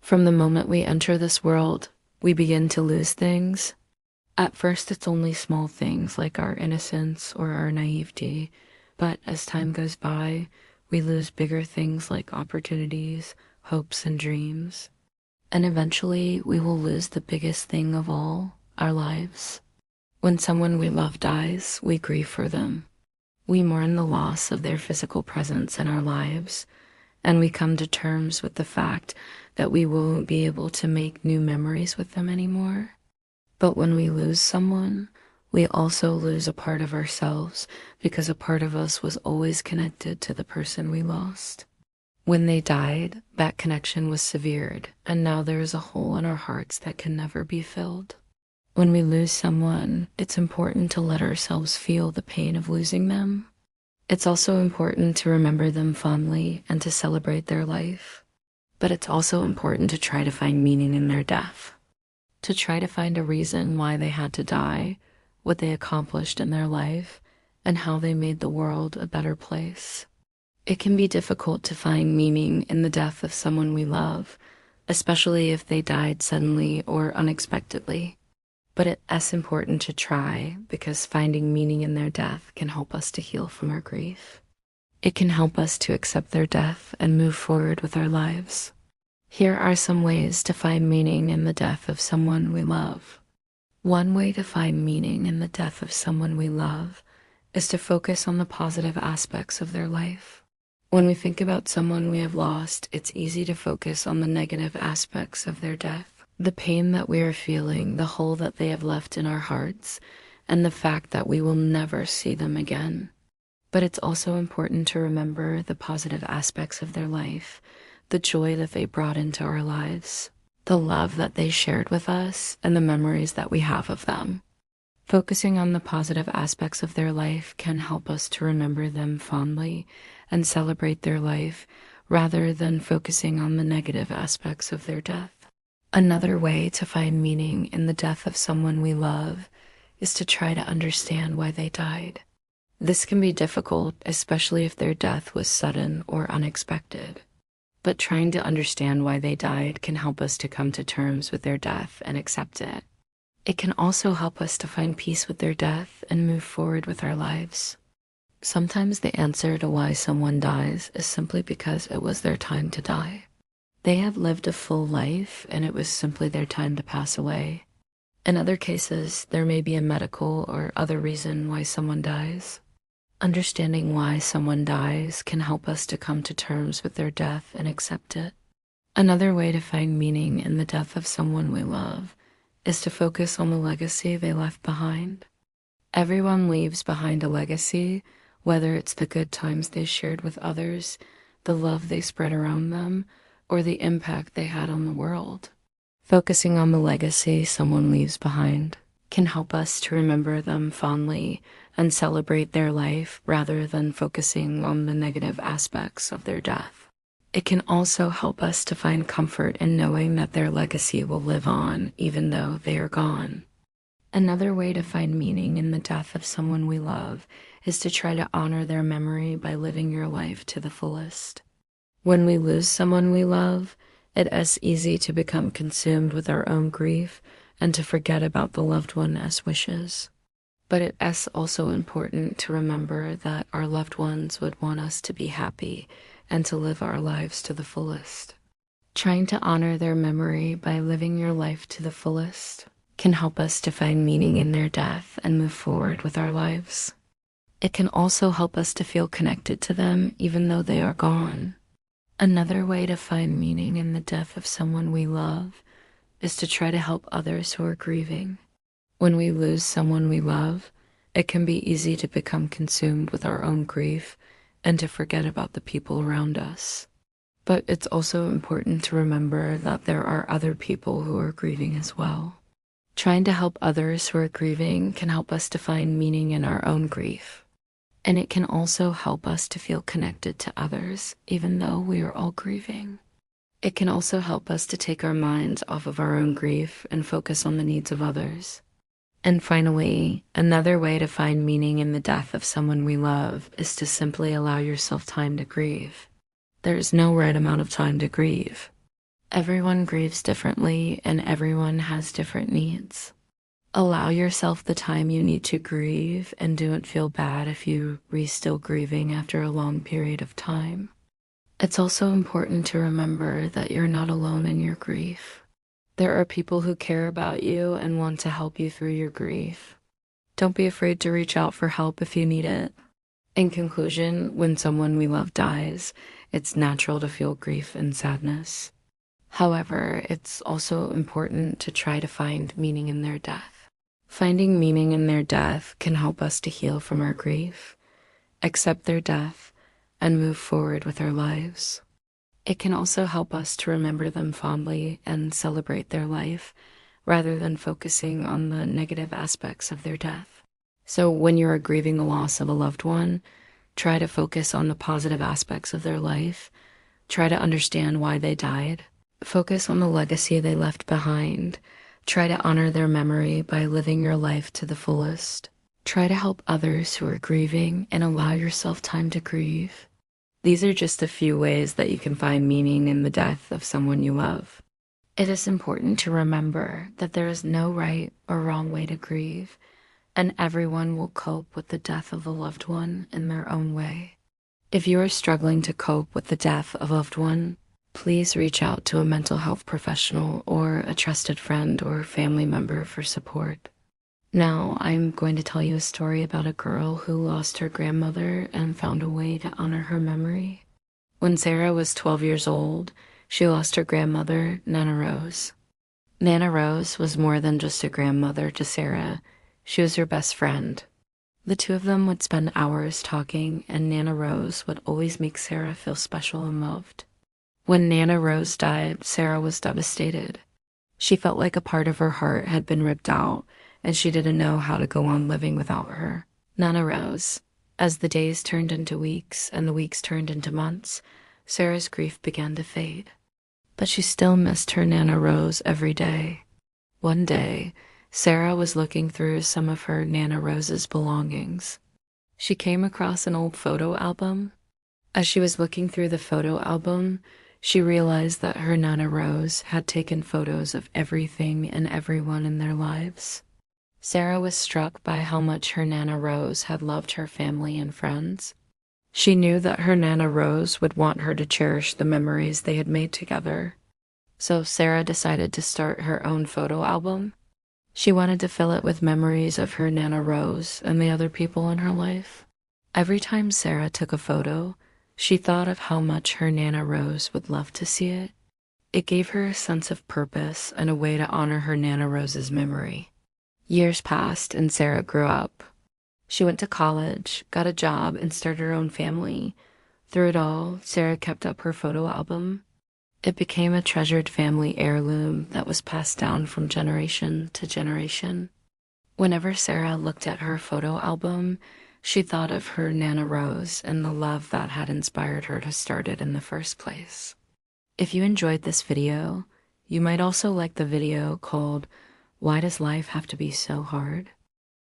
From the moment we enter this world, we begin to lose things. At first, it's only small things like our innocence or our naivety, but as time goes by, we lose bigger things like opportunities, hopes, and dreams. And eventually, we will lose the biggest thing of all, our lives. When someone we love dies, we grieve for them. We mourn the loss of their physical presence in our lives, and we come to terms with the fact that we won't be able to make new memories with them anymore. But when we lose someone, we also lose a part of ourselves because a part of us was always connected to the person we lost. When they died, that connection was severed, and now there is a hole in our hearts that can never be filled. When we lose someone, it's important to let ourselves feel the pain of losing them. It's also important to remember them fondly and to celebrate their life. But it's also important to try to find meaning in their death. To try to find a reason why they had to die, what they accomplished in their life, and how they made the world a better place. It can be difficult to find meaning in the death of someone we love, especially if they died suddenly or unexpectedly. But it's important to try because finding meaning in their death can help us to heal from our grief. It can help us to accept their death and move forward with our lives. Here are some ways to find meaning in the death of someone we love. One way to find meaning in the death of someone we love is to focus on the positive aspects of their life. When we think about someone we have lost, it's easy to focus on the negative aspects of their death. The pain that we are feeling, the hole that they have left in our hearts, and the fact that we will never see them again. But it's also important to remember the positive aspects of their life, the joy that they brought into our lives, the love that they shared with us, and the memories that we have of them. Focusing on the positive aspects of their life can help us to remember them fondly and celebrate their life rather than focusing on the negative aspects of their death. Another way to find meaning in the death of someone we love is to try to understand why they died. This can be difficult, especially if their death was sudden or unexpected. But trying to understand why they died can help us to come to terms with their death and accept it. It can also help us to find peace with their death and move forward with our lives. Sometimes the answer to why someone dies is simply because it was their time to die. They have lived a full life, and it was simply their time to pass away. In other cases, there may be a medical or other reason why someone dies. Understanding why someone dies can help us to come to terms with their death and accept it. Another way to find meaning in the death of someone we love is to focus on the legacy they left behind. Everyone leaves behind a legacy, whether it's the good times they shared with others, the love they spread around them, or the impact they had on the world. Focusing on the legacy someone leaves behind can help us to remember them fondly and celebrate their life rather than focusing on the negative aspects of their death. It can also help us to find comfort in knowing that their legacy will live on even though they are gone. Another way to find meaning in the death of someone we love is to try to honor their memory by living your life to the fullest. When we lose someone we love, it is easy to become consumed with our own grief and to forget about the loved one's wishes. But it is also important to remember that our loved ones would want us to be happy and to live our lives to the fullest. Trying to honor their memory by living your life to the fullest can help us to find meaning in their death and move forward with our lives. It can also help us to feel connected to them even though they are gone. Another way to find meaning in the death of someone we love is to try to help others who are grieving. When we lose someone we love, it can be easy to become consumed with our own grief and to forget about the people around us. But it's also important to remember that there are other people who are grieving as well. Trying to help others who are grieving can help us to find meaning in our own grief. And it can also help us to feel connected to others, even though we are all grieving. It can also help us to take our minds off of our own grief and focus on the needs of others. And finally, another way to find meaning in the death of someone we love is to simply allow yourself time to grieve. There is no right amount of time to grieve. Everyone grieves differently and everyone has different needs. Allow yourself the time you need to grieve and don't feel bad if you are still grieving after a long period of time. It's also important to remember that you're not alone in your grief. There are people who care about you and want to help you through your grief. Don't be afraid to reach out for help if you need it. In conclusion, when someone we love dies, it's natural to feel grief and sadness. However, it's also important to try to find meaning in their death. Finding meaning in their death can help us to heal from our grief, accept their death, and move forward with our lives. It can also help us to remember them fondly and celebrate their life, rather than focusing on the negative aspects of their death. So when you are grieving the loss of a loved one, try to focus on the positive aspects of their life. Try to understand why they died. Focus on the legacy they left behind. Try to honor their memory by living your life to the fullest. Try to help others who are grieving and allow yourself time to grieve. These are just a few ways that you can find meaning in the death of someone you love. It is important to remember that there is no right or wrong way to grieve, and everyone will cope with the death of a loved one in their own way. If you are struggling to cope with the death of a loved one, please reach out to a mental health professional or a trusted friend or family member for support. Now, I'm going to tell you a story about a girl who lost her grandmother and found a way to honor her memory. When Sarah was 12 years old, she lost her grandmother, Nana Rose. Nana Rose was more than just a grandmother to Sarah. She was her best friend. The two of them would spend hours talking, and Nana Rose would always make Sarah feel special and loved. When Nana Rose died, Sarah was devastated. She felt like a part of her heart had been ripped out, and she didn't know how to go on living without her. Nana Rose. As the days turned into weeks and the weeks turned into months, Sarah's grief began to fade. But she still missed her Nana Rose every day. One day, Sarah was looking through some of her Nana Rose's belongings. She came across an old photo album. As she was looking through the photo album, she realized that her Nana Rose had taken photos of everything and everyone in their lives. Sarah was struck by how much her Nana Rose had loved her family and friends. She knew that her Nana Rose would want her to cherish the memories they had made together. So Sarah decided to start her own photo album. She wanted to fill it with memories of her Nana Rose and the other people in her life. Every time Sarah took a photo, she thought of how much her Nana Rose would love to see it. It gave her a sense of purpose and a way to honor her Nana Rose's memory. Years passed and Sarah grew up. She went to college, got a job, and started her own family. Through it all, Sarah kept up her photo album. It became a treasured family heirloom that was passed down from generation to generation. Whenever Sarah looked at her photo album, she thought of her Nana Rose and the love that had inspired her to start it in the first place. If you enjoyed this video, you might also like the video called "Why Does Life Have to Be So Hard?"